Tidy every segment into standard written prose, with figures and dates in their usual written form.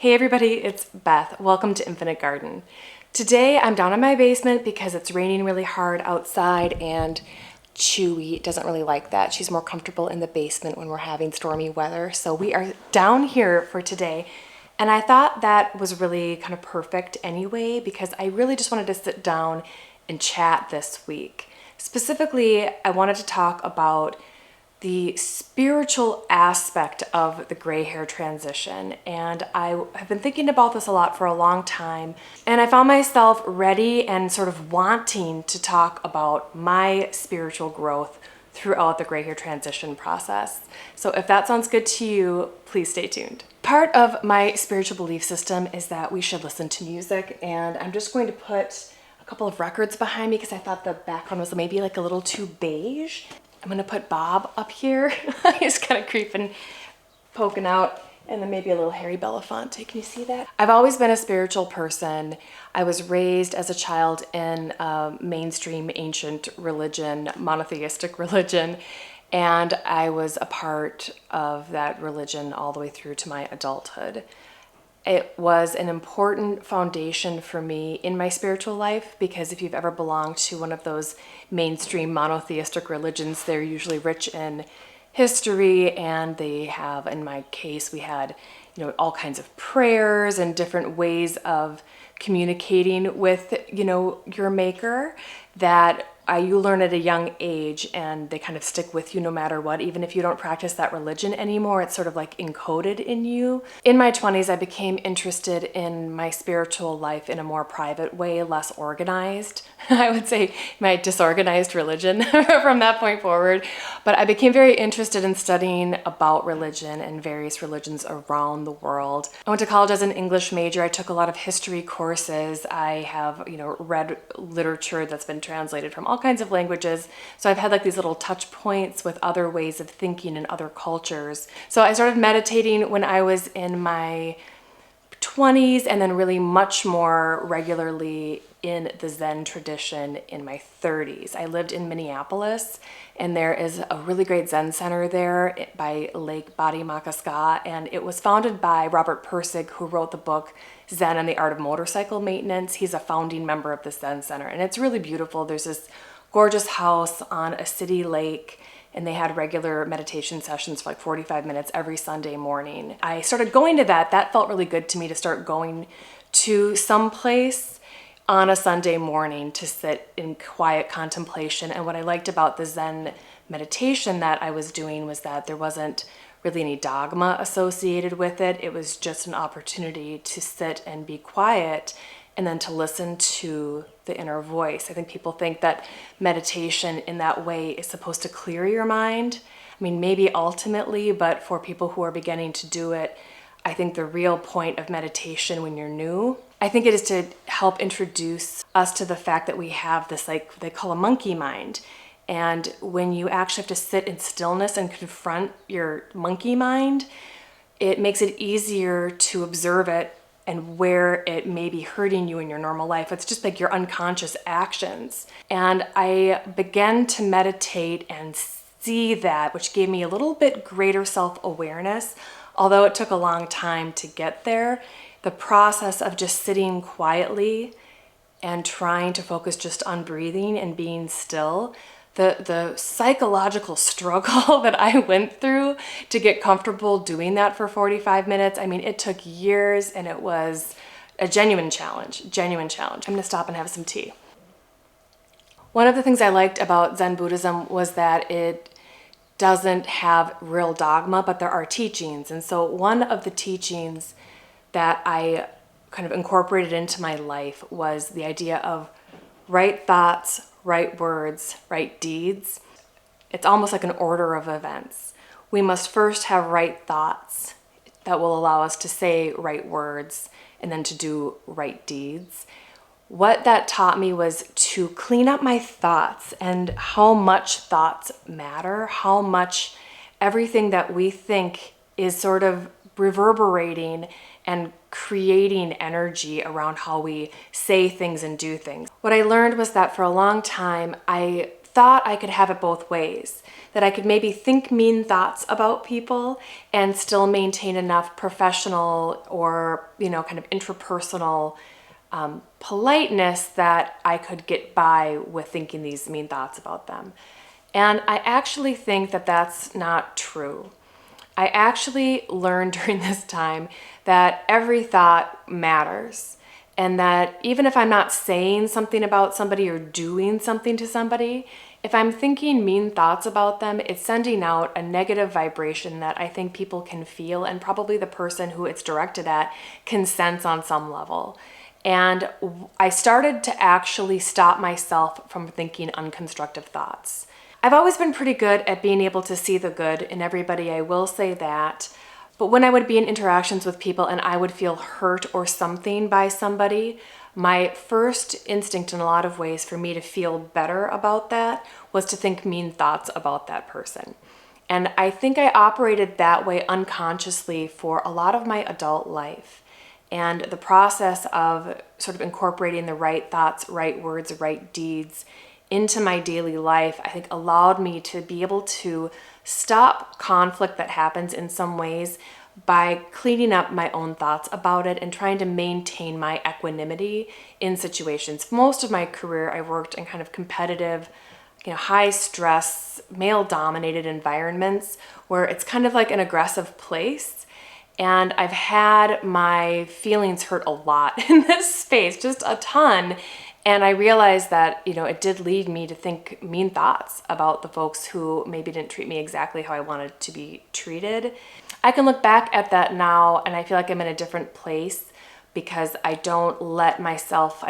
Hey everybody, it's Beth. Welcome to Infinite Garden. Today I'm down in my basement because it's raining really hard outside and Chewy doesn't really like that. She's more comfortable in the basement when we're having stormy weather. So we are down here for today. And I thought that was really kind of perfect anyway because I really just wanted to sit down and chat this week. Specifically, I wanted to talk about the spiritual aspect of the gray hair transition. And I have been thinking about this a lot for a long time. And I found myself ready and sort of wanting to talk about my spiritual growth throughout the gray hair transition process. So if that sounds good to you, please stay tuned. Part of my spiritual belief system is that we should listen to music. And I'm just going to put a couple of records behind me because I thought the background was maybe like a little too beige. I'm gonna put Bob up here. He's kind of creeping, poking out, and then maybe a little Harry Belafonte. Can you see that? I've always been a spiritual person. I was raised as a child in a mainstream ancient religion, monotheistic religion, and I was a part of that religion all the way through to my adulthood. It was an important foundation for me in my spiritual life because if you've ever belonged to one of those mainstream monotheistic religions, they're usually rich in history, and they have, in my case, we had, all kinds of prayers and different ways of communicating with, your maker that you learn at a young age, and they kind of stick with you no matter what. Even if you don't practice that religion anymore, it's sort of like encoded in you. In my 20s, I became interested in my spiritual life in a more private way, less organized. I would say my disorganized religion from that point forward. But I became very interested in studying about religion and various religions around the world. I went to college as an English major. I took a lot of history courses. I have, read literature that's been translated from all kinds of languages. So I've had like these little touch points with other ways of thinking in other cultures. So I started meditating when I was in my 20s and then really much more regularly in the Zen tradition in my 30s. I lived in Minneapolis, and there is a really great Zen center there by Lake Badi Makaska, and it was founded by Robert Pirsig, who wrote the book Zen and the Art of Motorcycle Maintenance. He's a founding member of the Zen Center, and it's really beautiful. There's this gorgeous house on a city lake, and they had regular meditation sessions for like 45 minutes every Sunday morning. I started going to that. That felt really good to me to start going to some place on a Sunday morning to sit in quiet contemplation. And what I liked about the Zen meditation that I was doing was that there wasn't really any dogma associated with it. It was just an opportunity to sit and be quiet and then to listen to the inner voice. I think people think that meditation in that way is supposed to clear your mind. I mean, maybe ultimately, but for people who are beginning to do it, I think the real point of meditation when you're new, I think it is to help introduce us to the fact that we have this, like they call a monkey mind. And when you actually have to sit in stillness and confront your monkey mind, it makes it easier to observe it and where it may be hurting you in your normal life. It's just like your unconscious actions. And I began to meditate and see that, which gave me a little bit greater self-awareness. Although it took a long time to get there, the process of just sitting quietly and trying to focus just on breathing and being still, the psychological struggle that I went through to get comfortable doing that for 45 minutes, I mean, it took years, and it was a genuine challenge. I'm gonna stop and have some tea. One of the things I liked about Zen Buddhism was that it doesn't have real dogma, but there are teachings. And so one of the teachings that I kind of incorporated into my life was the idea of right thoughts, right words, right deeds. It's almost like an order of events. We must first have right thoughts that will allow us to say right words and then to do right deeds. What that taught me was to clean up my thoughts and how much thoughts matter, how much everything that we think is sort of reverberating and creating energy around how we say things and do things. What I learned was that for a long time, I thought I could have it both ways, that I could maybe think mean thoughts about people and still maintain enough professional or, kind of intrapersonal politeness that I could get by with thinking these mean thoughts about them. And I actually think that that's not true. I actually learned during this time that every thought matters, and that even if I'm not saying something about somebody or doing something to somebody, if I'm thinking mean thoughts about them, it's sending out a negative vibration that I think people can feel, and probably the person who it's directed at can sense on some level. And I started to actually stop myself from thinking unconstructive thoughts. I've always been pretty good at being able to see the good in everybody, I will say that. But when I would be in interactions with people and I would feel hurt or something by somebody, my first instinct in a lot of ways for me to feel better about that was to think mean thoughts about that person. And I think I operated that way unconsciously for a lot of my adult life. And the process of sort of incorporating the right thoughts, right words, right deeds into my daily life, I think allowed me to be able to stop conflict that happens in some ways by cleaning up my own thoughts about it and trying to maintain my equanimity in situations. Most of my career, I worked in kind of competitive, high stress, male dominated environments where it's kind of like an aggressive place. And I've had my feelings hurt a lot in this space, just a ton. And I realized that, it did lead me to think mean thoughts about the folks who maybe didn't treat me exactly how I wanted to be treated. I can look back at that now and I feel like I'm in a different place because I don't let myself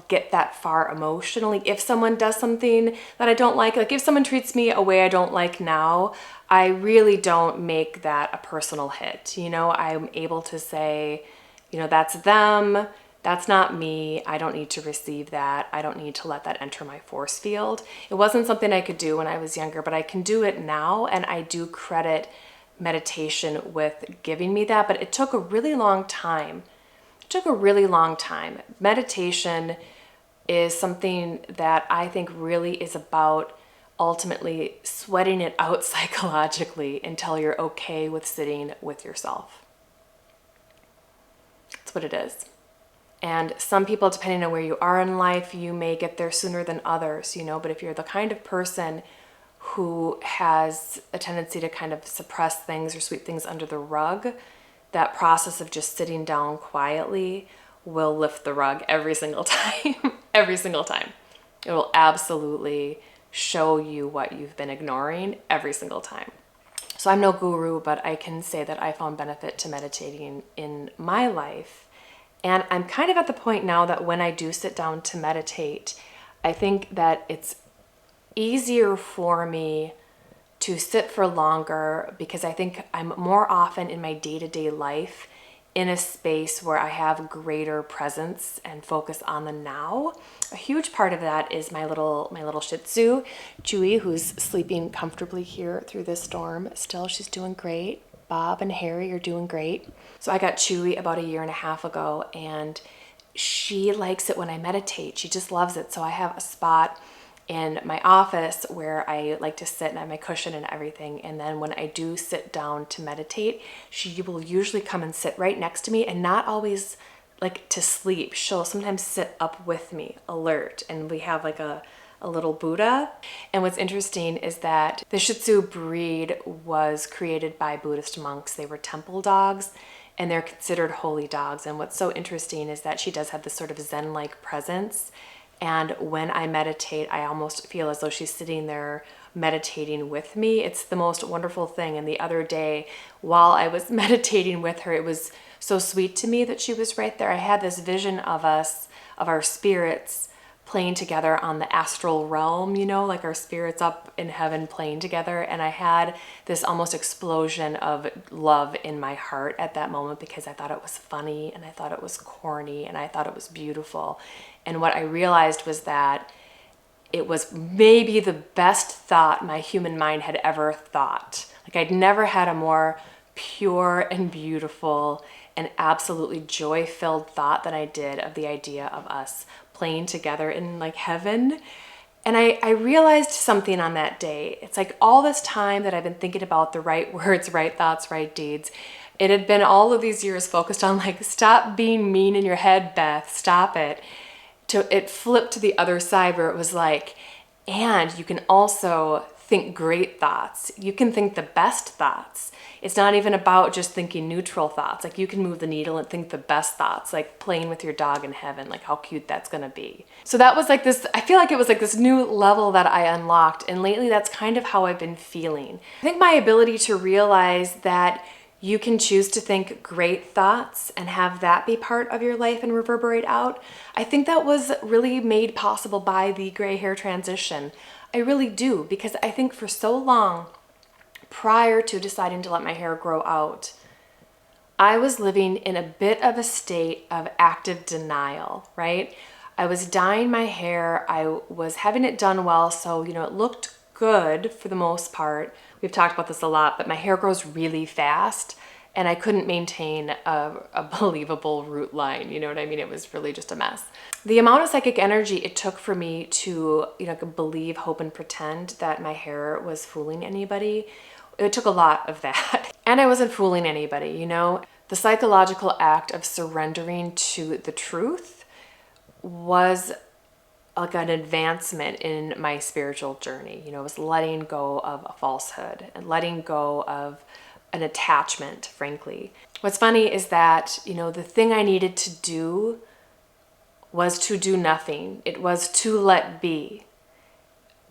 get that far emotionally. If someone does something that I don't like if someone treats me a way I don't like now, I really don't make that a personal hit. I'm able to say, that's them. That's not me. I don't need to receive that. I don't need to let that enter my force field. It wasn't something I could do when I was younger, but I can do it now. And I do credit meditation with giving me that, but it took a really long time. Meditation is something that I think really is about ultimately sweating it out psychologically until you're okay with sitting with yourself. That's what it is. And some people, depending on where you are in life, you may get there sooner than others, but if you're the kind of person who has a tendency to kind of suppress things or sweep things under the rug, that process of just sitting down quietly will lift the rug every single time. Every single time. It will absolutely show you what you've been ignoring every single time. So I'm no guru, but I can say that I found benefit to meditating in my life. And I'm kind of at the point now that when I do sit down to meditate, I think that it's easier for me to sit for longer because I think I'm more often in my day-to-day life in a space where I have greater presence and focus on the now. A huge part of that is my little Shih Tzu, Chewy, who's sleeping comfortably here through this storm. Still, she's doing great. Bob and Harry are doing great. So I got Chewy about 1.5 years ago, and she likes it when I meditate. She just loves it. So I have a spot in my office where I like to sit and I have my cushion and everything. And then when I do sit down to meditate, she will usually come and sit right next to me, and not always like to sleep. She'll sometimes sit up with me, alert. And we have like a little Buddha. And what's interesting is that the Shih Tzu breed was created by Buddhist monks. They were temple dogs, and they're considered holy dogs. And what's so interesting is that she does have this sort of Zen-like presence. And when I meditate, I almost feel as though she's sitting there meditating with me. It's the most wonderful thing. And the other day, while I was meditating with her, it was so sweet to me that she was right there. I had this vision of us, of our spirits playing together on the astral realm, like our spirits up in heaven playing together. And I had this almost explosion of love in my heart at that moment because I thought it was funny, and I thought it was corny, and I thought it was beautiful. And what I realized was that it was maybe the best thought my human mind had ever thought. Like I'd never had a more pure and beautiful and absolutely joy-filled thought than I did of the idea of us playing together in like heaven. And I realized something on that day. It's like all this time that I've been thinking about the right words, right thoughts, right deeds. It had been all of these years focused on like, stop being mean in your head, Beth, stop it. It flipped to the other side where it was like, and you can also think great thoughts. You can think the best thoughts. It's not even about just thinking neutral thoughts. Like you can move the needle and think the best thoughts, like playing with your dog in heaven, like how cute that's gonna be. So that was like this, I feel like it was like this new level that I unlocked. And lately that's kind of how I've been feeling. I think my ability to realize that you can choose to think great thoughts and have that be part of your life and reverberate out. I think that was really made possible by the gray hair transition. I really do, because I think for so long, prior to deciding to let my hair grow out, I was living in a bit of a state of active denial, right? I was dyeing my hair. I was having it done well, so, it looked good for the most part. We've talked about this a lot, but my hair grows really fast and I couldn't maintain a believable root line. You know what I mean? It was really just a mess. The amount of psychic energy it took for me to, believe, hope, and pretend that my hair was fooling anybody, it took a lot of that. And I wasn't fooling anybody, The psychological act of surrendering to the truth was like an advancement in my spiritual journey. It was letting go of a falsehood and letting go of an attachment, frankly. What's funny is that, the thing I needed to do was to do nothing. It was to let be.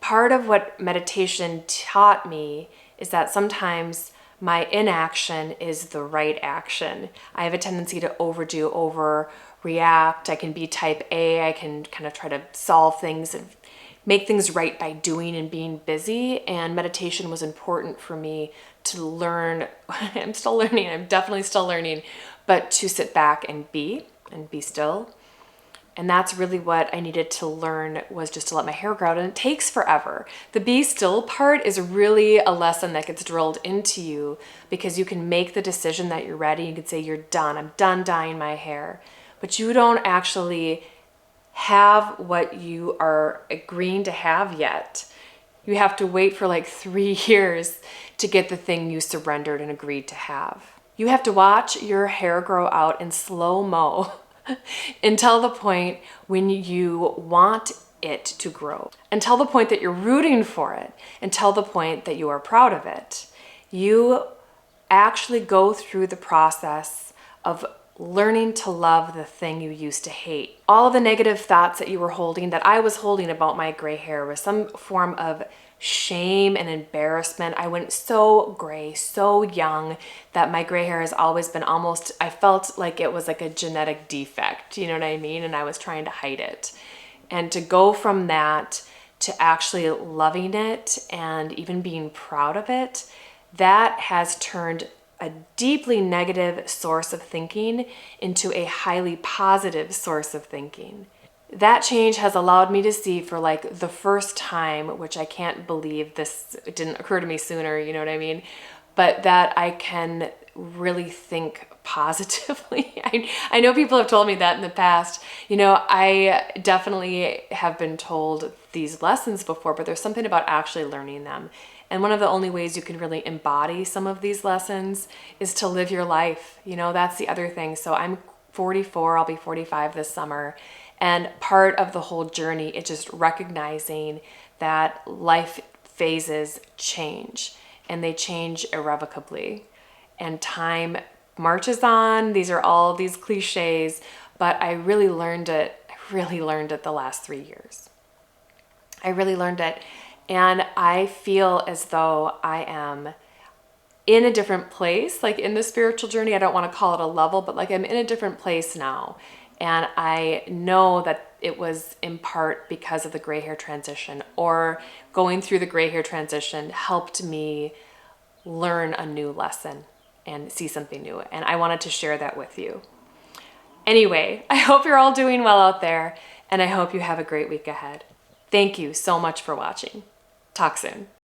Part of what meditation taught me is that sometimes my inaction is the right action. I have a tendency to overdo, overreact. I can be type A. I can kind of try to solve things and make things right by doing and being busy. And meditation was important for me to learn. I'm still learning. I'm definitely still learning, but to sit back and be still. And that's really what I needed to learn, was just to let my hair grow out. And it takes forever. The be still part is really a lesson that gets drilled into you, because you can make the decision that you're ready. You can say, you're done. I'm done dyeing my hair. But you don't actually have what you are agreeing to have yet. You have to wait for like 3 years to get the thing you surrendered and agreed to have. You have to watch your hair grow out in slow-mo until the point when you want it to grow, until the point that you're rooting for it, until the point that you are proud of it. You actually go through the process of learning to love the thing you used to hate. All of the negative thoughts that you were holding, that I was holding about my gray hair, was some form of shame and embarrassment. I went so gray, so young, that my gray hair has always been almost, I felt like it was like a genetic defect, you know what I mean? And I was trying to hide it. And to go from that to actually loving it and even being proud of it, that has turned a deeply negative source of thinking into a highly positive source of thinking. That change has allowed me to see for like the first time, which I can't believe it didn't occur to me sooner, you know what I mean? But that I can really think positively. I know people have told me that in the past. I definitely have been told these lessons before, but there's something about actually learning them. And one of the only ways you can really embody some of these lessons is to live your life. That's the other thing. So I'm 44, I'll be 45 this summer. And part of the whole journey is just recognizing that life phases change, and they change irrevocably. And time marches on. These are all these cliches, but I really learned it. The last 3 years. I really learned it. And I feel as though I am in a different place, like in the spiritual journey. I don't want to call it a level, but like I'm in a different place now. And I know that it was in part because of the gray hair transition, or going through the gray hair transition helped me learn a new lesson and see something new. And I wanted to share that with you. Anyway, I hope you're all doing well out there, and I hope you have a great week ahead. Thank you so much for watching. Talk soon.